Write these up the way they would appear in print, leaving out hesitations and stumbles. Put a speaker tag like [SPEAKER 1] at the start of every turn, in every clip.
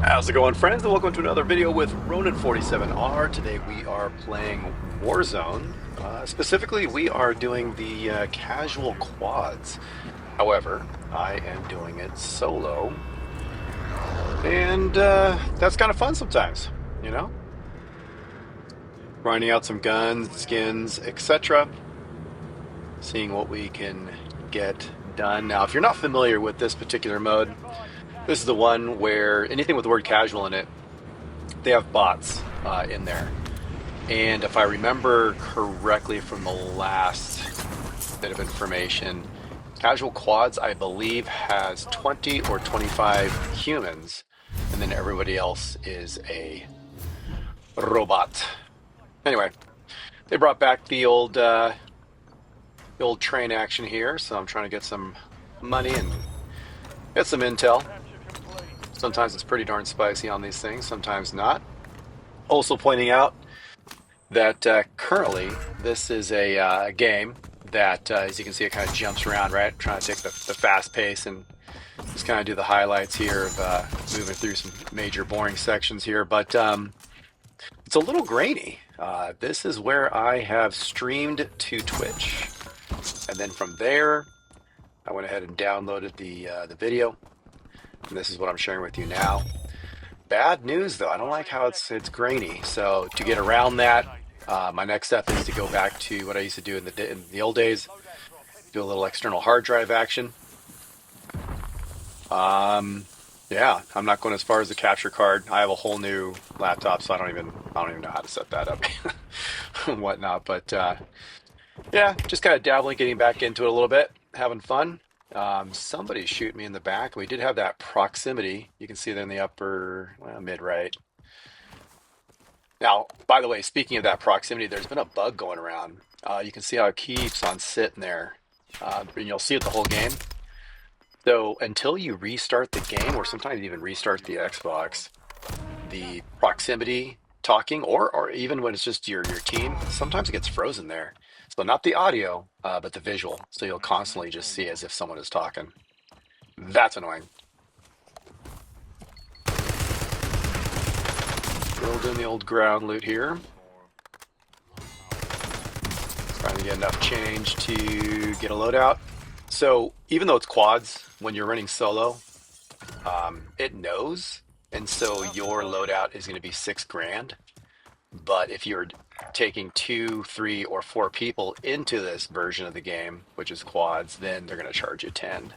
[SPEAKER 1] How's it going, friends? And welcome to another video with Ronin47R. Today we are playing Warzone. Specifically, we are doing the casual quads. However, I am doing it solo, and that's kind of fun sometimes, you know? Grinding out some guns, skins, etc. Seeing what we can get done. Now, if you're not familiar with this particular mode, this is the one where anything with the word casual in it, they have bots in there. And if I remember correctly from the last bit of information, casual quads, I believe, has 20 or 25 humans, and then everybody else is a robot. Anyway, they brought back the old train action here, so I'm trying to get some money and get some intel. Sometimes it's pretty darn spicy on these things, sometimes not. Also pointing out that currently this is a game that, as you can see, it kind of jumps around, right? Trying to take the fast pace and just kind of do the highlights here of moving through some major boring sections here. But it's a little grainy. This is where I have streamed to Twitch. And then from there, I went ahead and downloaded the video. And this is what I'm sharing with you now. Bad news, though. I don't like how it's grainy. So to get around that, my next step is to go back to what I used to do in the old days. Do a little external hard drive action. Yeah, I'm not going as far as the capture card. I have a whole new laptop, so I don't even know how to set that up and whatnot. But yeah, just kind of dabbling, getting back into it a little bit, having fun. Somebody's shooting me in the back. We did have that proximity. You can see there in the upper, well, mid right. Now, by the way, speaking of that proximity, there's been a bug going around. You can see how it keeps on sitting there. And you'll see it the whole game. So until you restart the game, or sometimes even restart the Xbox, the proximity talking, or even when it's just your team, sometimes it gets frozen there. So not the audio, but the visual. So you'll constantly just see as if someone is talking. That's annoying. Building the old ground loot here. Trying to get enough change to get a loadout. So even though it's quads, when you're running solo, it knows. And so your loadout is going to be 6 grand. But if you're taking 2, 3, or 4 people into this version of the game, which is quads, then they're going to charge you 10.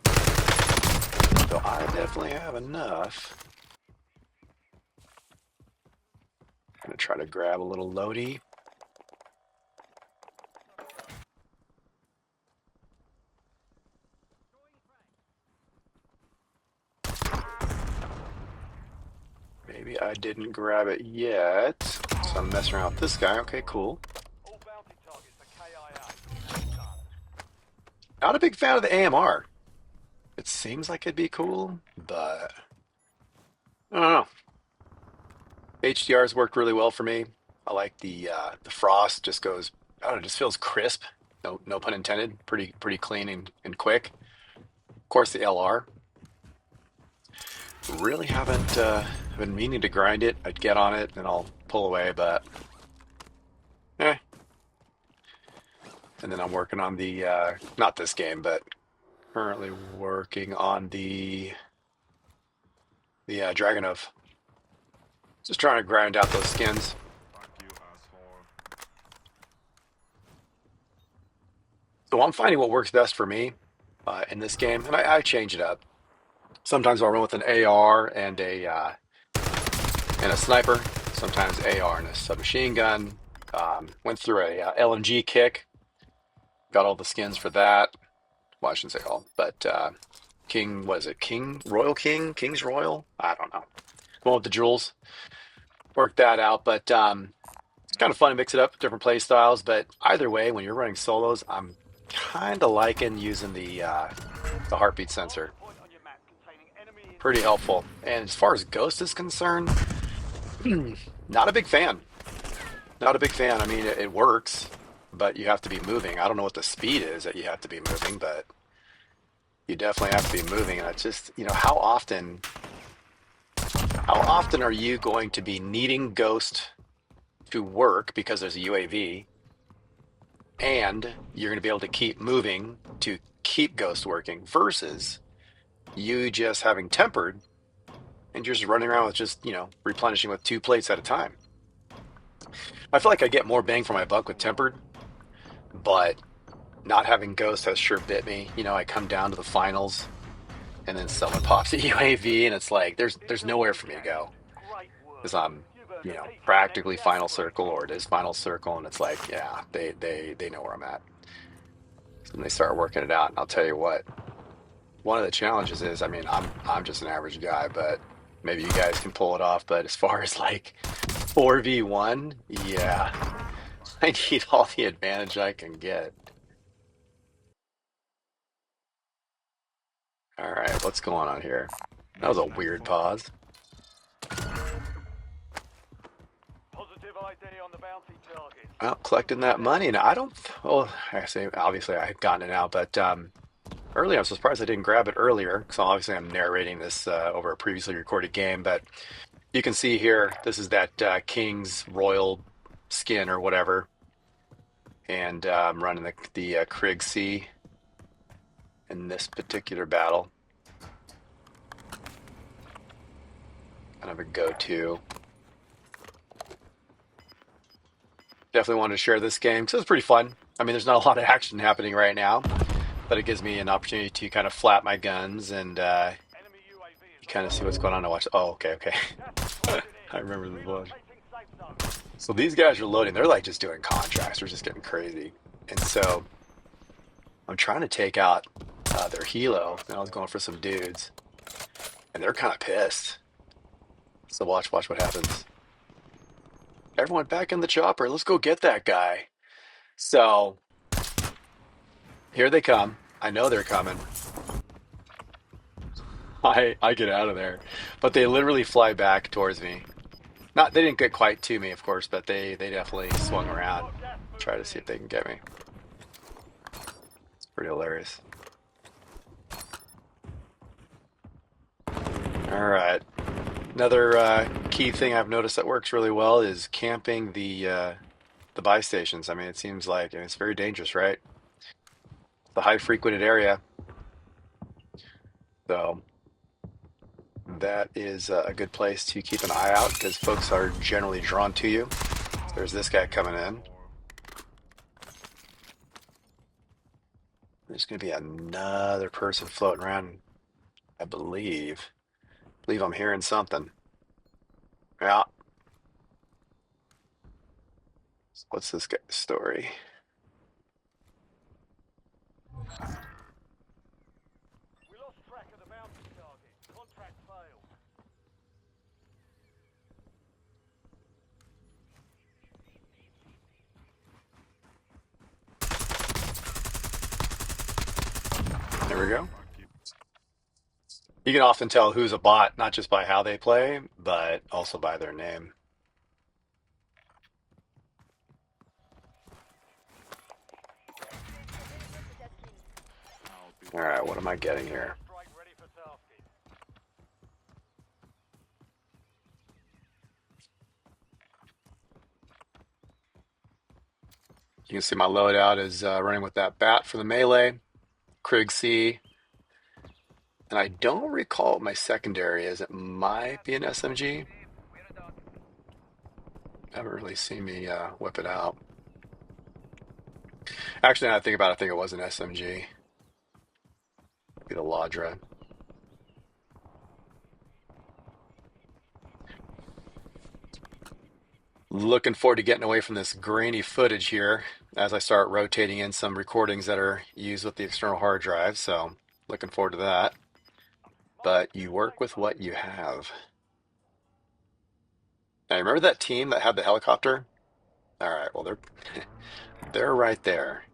[SPEAKER 1] So I definitely have enough. I'm going to try to grab a little loady. Maybe I didn't grab it yet. So I'm messing around with this guy. Okay, cool. Not a big fan of the AMR. It seems like it'd be cool, but I don't know. HDR's worked really well for me. I like the frost. Just goes, I don't know, just feels crisp. No pun intended. Pretty clean and quick. Of course, the LR. Really haven't been meaning to grind it. I'd get on it and I'll pull away, but eh. And then I'm working on the not this game, but currently working on the Dragonov. Just trying to grind out those skins. So I'm finding what works best for me in this game, and I change it up. Sometimes I'll run with an AR and a sniper. Sometimes AR and a submachine gun. Went through a LMG kick. Got all the skins for that. Well, I shouldn't say all, but King, what is it? King? Royal King? King's Royal? I don't know. One with the jewels. Worked that out, but it's kind of fun to mix it up, different play styles. But either way, when you're running solos, I'm kind of liking using the heartbeat sensor. Pretty helpful. And as far as Ghost is concerned, not a big fan. Not a big fan. I mean, it works, but you have to be moving. I don't know what the speed is that you have to be moving, but You definitely have to be moving. And it's just, how often are you going to be needing Ghost to work because there's a UAV, and you're going to be able to keep moving to keep Ghost working versus you just having tempered and you're just running around with just, replenishing with two plates at a time. I feel like I get more bang for my buck with tempered, but not having Ghost has sure bit me. I come down to the finals and then someone pops a UAV and it's like there's nowhere for me to go because I'm practically final circle or it is final circle and it's like yeah they know where I'm at. So then they start working it out and I'll tell you what, one of the challenges is, I mean, I'm just an average guy, but maybe you guys can pull it off. But as far as like 4v1, yeah, I need all the advantage I can get. All right, what's going on here? That was a weird pause. Well, collecting that money, and I don't. Well, I say obviously I had gotten it out, but earlier I was surprised I didn't grab it earlier because obviously I'm narrating this over a previously recorded game. But you can see here, this is that King's Royal skin or whatever, and I'm running the Krieg C in this particular battle. Kind of a go-to. Definitely wanted to share this game because it's pretty fun. I mean, there's not a lot of action happening right now, but it gives me an opportunity to kind of flap my guns and you kind of see what's going on to watch. Oh, okay, okay. I remember the voice. So these guys are loading. They're like just doing contracts. They're just getting crazy. And so I'm trying to take out their helo, and I was going for some dudes, and they're kind of pissed. So watch what happens. Everyone back in the chopper. Let's go get that guy. So here they come. I know they're coming. I get out of there, but they literally fly back towards me. Not they didn't get quite to me, of course, but they definitely swung around, try to see if they can get me. It's pretty hilarious. All right. Another key thing I've noticed that works really well is camping the buy stations. I mean, it seems like it's very dangerous, right? The high frequented area. So that is a good place to keep an eye out because folks are generally drawn to you. There's this guy coming in. There's going to be another person floating around, I believe. I believe I'm hearing something. Yeah. What's this guy's story? There we go. You can often tell who's a bot, not just by how they play, but also by their name. All right, what am I getting here? You can see my loadout is running with that bat for the melee, Krieg C, and I don't recall what my secondary is. It might be an SMG. Haven't really seen me whip it out. Actually, now I think about it, I think it was an SMG. Be the Ladra. Looking forward to getting away from this grainy footage here as I start rotating in some recordings that are used with the external hard drive. So looking forward to that. But you work with what you have. Now, remember that team that had the helicopter? All right, well they're right there.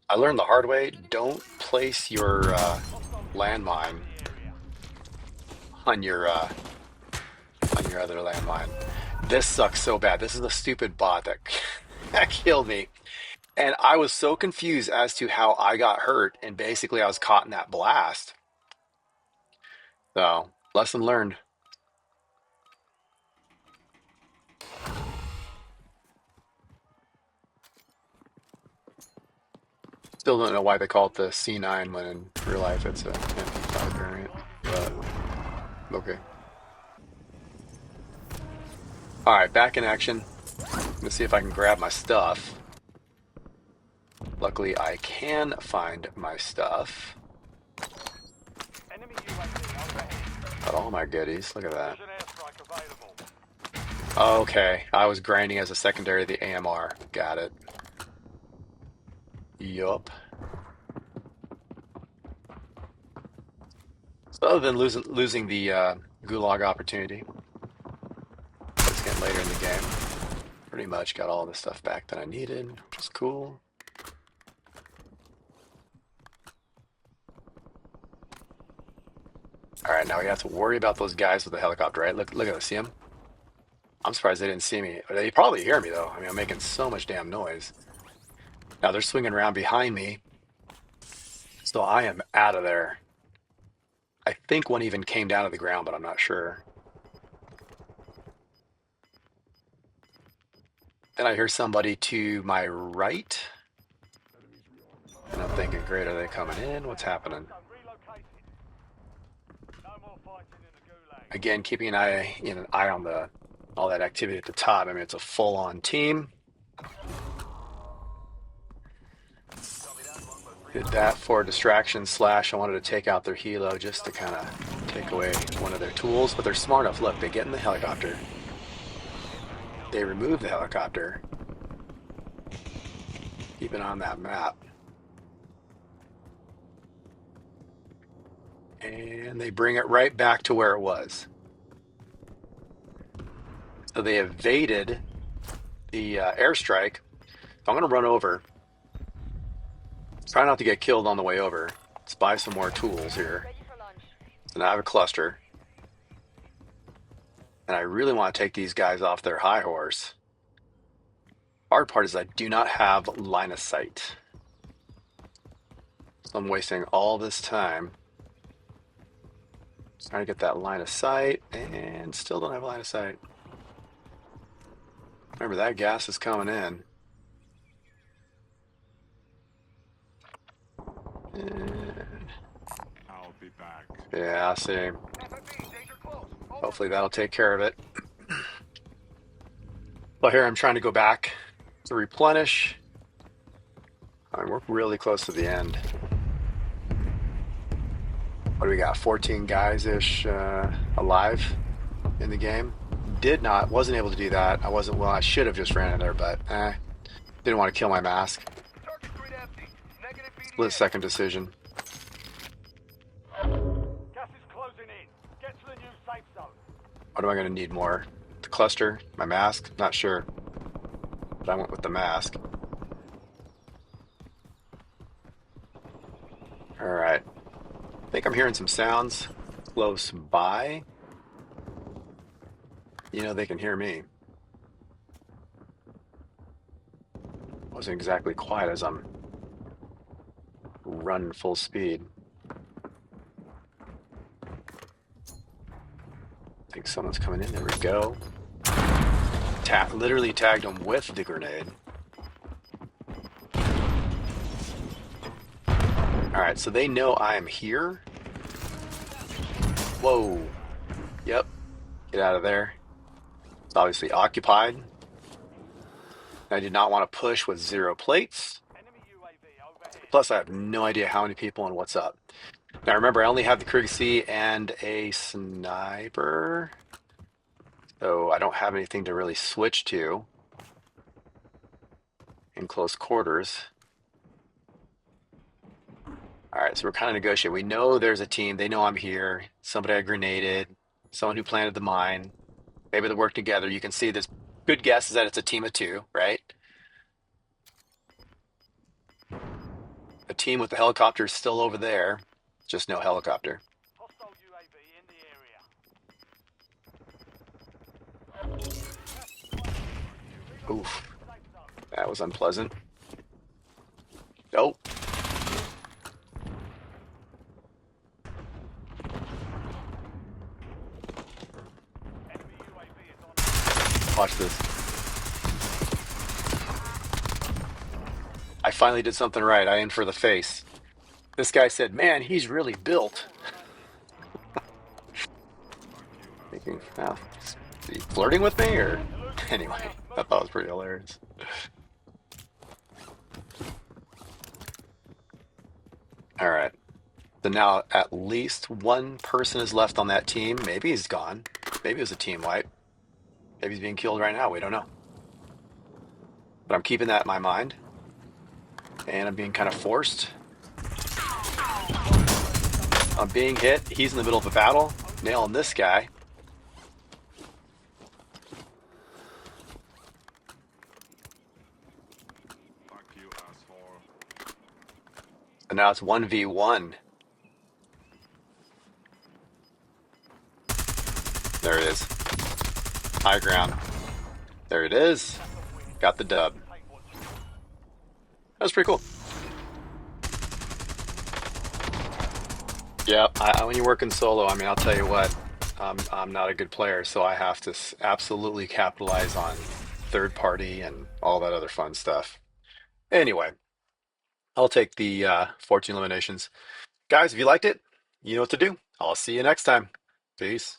[SPEAKER 1] I learned the hard way. Don't place your landmine on your other landmine. This sucks so bad. This is the stupid bot that that killed me. And I was so confused as to how I got hurt, and basically I was caught in that blast. So, lesson learned. Still don't know why they call it the C9 when in real life it's a MP5 variant. But okay. All right, back in action. Let's see if I can grab my stuff. Luckily, I can find my stuff. Got all my goodies. Look at that. Okay, I was grinding as a secondary the AMR. Got it. Yup. So other than losing the gulag opportunity, it's getting later in the game. Pretty much got all the stuff back that I needed, which is cool. All right, now we have to worry about those guys with the helicopter, right? Look at this. See them? I'm surprised they didn't see me. They probably hear me though. I mean, I'm making so much damn noise. Now they're swinging around behind me, so I am out of there. I think one even came down to the ground, but I'm not sure. Then I hear somebody to my right, and I'm thinking, great, are they coming in? What's happening? Again, keeping an eye on all that activity at the top. I mean, it's a full-on team. Did that for distraction / I wanted to take out their helo just to kind of take away one of their tools. But they're smart enough. Look, they get in the helicopter. They remove the helicopter. Keep it on that map. And they bring it right back to where it was. So they evaded the airstrike. So I'm going to run over. Try not to get killed on the way over. Let's buy some more tools here. So now I have a cluster. And I really want to take these guys off their high horse. Hard part is I do not have line of sight. So I'm wasting all this time trying to get that line of sight and still don't have line of sight. Remember, that gas is coming in.
[SPEAKER 2] I'll be back.
[SPEAKER 1] Yeah, I see. Hopefully that'll take care of it. But here I'm trying to go back to replenish. I mean, we're really close to the end. What do we got? 14 guys-ish alive in the game. Wasn't able to do that. I should have just ran in there, but didn't want to kill my mask. Split second decision. What am I going to need more? The cluster? My mask? Not sure. But I went with the mask. Alright. I think I'm hearing some sounds close by. You know, they can hear me. Wasn't exactly quiet as I'm running full speed. I think someone's coming in. There we go. Literally tagged them with the grenade. Alright, so they know I am here. Whoa. Yep. Get out of there. It's obviously occupied. I did not want to push with 0 plates. Plus, I have no idea how many people and what's up. Now, remember, I only have the Krieg C and a sniper. So I don't have anything to really switch to in close quarters. All right, so we're kind of negotiating. We know there's a team. They know I'm here. Somebody I grenaded. Someone who planted the mine. Maybe they work together. You can see this. Good guess is that it's a team of 2, right? A team with the helicopter is still over there. Just no helicopter. was unpleasant. Oh, watch this. I finally did something right. I aimed for the face. This guy said, "Man, he's really built." Thinking, oh, is he flirting with me or? Anyway, I thought it was pretty hilarious. All right. So now at least one person is left on that team. Maybe he's gone. Maybe it was a team wipe. Maybe he's being killed right now. We don't know. But I'm keeping that in my mind. And I'm being kind of forced. I'm being hit. He's in the middle of a battle. Nailing this guy. And now it's 1v1. There it is. High ground. There it is. Got the dub. That was pretty cool. Yeah, when you're working solo, I mean, I'll tell you what, I'm not a good player, so I have to absolutely capitalize on third party and all that other fun stuff. Anyway, I'll take the 14 eliminations. Guys, if you liked it, you know what to do. I'll see you next time. Peace.